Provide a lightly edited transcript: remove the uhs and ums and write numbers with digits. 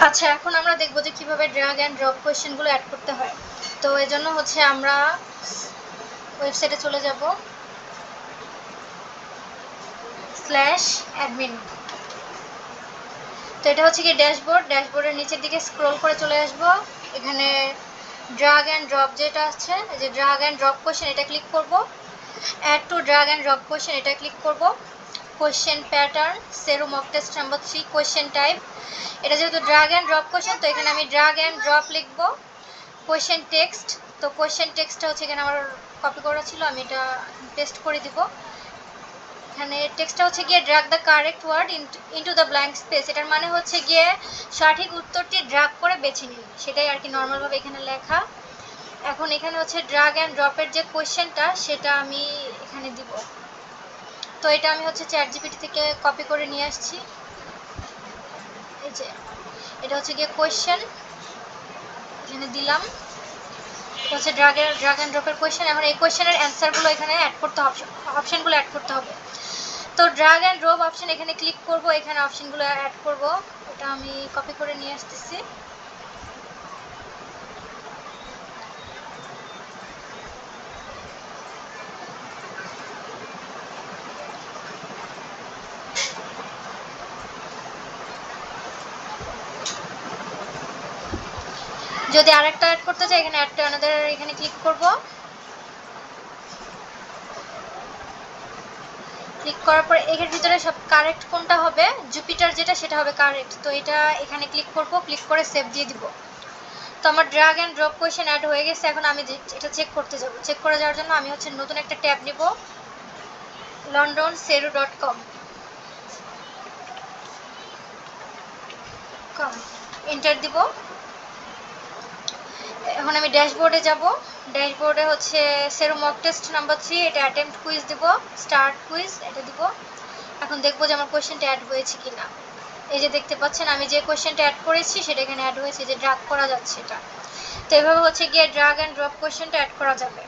আচ্ছা, এখন আমরা দেখব যে কিভাবে ড্র্যাগ অ্যান্ড ড্রপ কোয়েশ্চেনগুলো অ্যাড করতে হয়। তো এজন্য হচ্ছে আমরা ওয়েবসাইটে চলে যাব, /admin। তো এটা হচ্ছে কি ড্যাশবোর্ড, ড্যাশবোর্ডের নিচের দিকে স্ক্রল করে চলে আসব। এখানে ড্র্যাগ অ্যান্ড ড্রপ যেটা আছে, যে ড্র্যাগ অ্যান্ড ড্রপ কোয়েশ্চেন, এটা ক্লিক করব। Add to drag and drop question, এটা ক্লিক করব। কোয়েশ্চেন প্যাটার্ন, সেরু mock test number 3, question type. এটা যেহেতু ড্র্যাগ অ্যান্ড ড্রপ কোয়েশ্চেন, তো এখানে আমি ড্র্যাগ অ্যান্ড ড্রপ লিখব। কোয়েশ্চেন টেক্সট, তো কোয়েশ্চেন টেক্সটটা হচ্ছে এখানে আমার কপি করা ছিল, আমি এটা পেস্ট করে দিব। এখানে টেক্সটটা হচ্ছে গিয়ে drag the correct word into the blank space, এটার মানে হচ্ছে গিয়ে সঠিক উত্তরটি ড্র্যাগ করে বেছে নিন, সেটাই আর কি নর্মালভাবে এখানে লেখা। এখন এখানে হচ্ছে ড্র্যাগ অ্যান্ড ড্রপের যে কোয়েশ্চেনটা, সেটা আমি এখানে দিব। তো এটা আমি হচ্ছে চ্যাটজিপিটি থেকে কপি করে নিয়ে আসছি। এই যে এটা হচ্ছে গিয়ে কোয়েশ্চেন, এখানে দিলাম। এটা হচ্ছে ড্র্যাগ অ্যান্ড ড্রপের কোয়েশ্চেন। এখন এই কোয়েশ্চেনের অ্যান্সারগুলো এখানে অ্যাড করতে হবে, অপশনগুলো অ্যাড করতে হবে। তো ড্র্যাগ অ্যান্ড ড্রপ অপশন এখানে ক্লিক করব, এখানে অপশনগুলো অ্যাড করব। এটা আমি কপি করে নিয়ে আসতেছি। যদি আরেকটা অ্যাড করতে চাই, এখানে অ্যাড টু অ্যানাদার, এখানে ক্লিক করব। ক্লিক করার পর এর ভিতরে সব কারেক্ট কোনটা হবে, জুপিটার যেটা, সেটা হবে কারেক্ট। তো এটা এখানে ক্লিক করব, ক্লিক করে সেভ দিয়ে দিব। তো আমার drag and drop question add হয়ে গেছে। এখন আমি এটা চেক করতে যাব। চেক করে যাওয়ার জন্য আমি হচ্ছে নতুন একটা ট্যাব নিব, londonseru.com। এন্টার দিব। এখন আমি ড্যাশবোর্ডে যাব। ড্যাশবোর্ডে হচ্ছে সেরু মক টেস্ট নাম্বার 3, এটা অ্যাটেম্পট কুইজ দিব, স্টার্ট কুইজ এটা দিব। এখন দেখবো যে আমার কোয়েশ্চেনটা অ্যাড হয়েছে কিনা। এই যে দেখতে পাচ্ছেন আমি যে কোয়েশ্চেনটা অ্যাড করেছি সেটা এখানে অ্যাড হয়েছে, যে ড্র্যাগ করা যাচ্ছে এটা। তো এইভাবে হচ্ছে গিয়ে ড্র্যাগ অ্যান্ড ড্রপ কোয়েশ্চেনটা অ্যাড করা যাবে।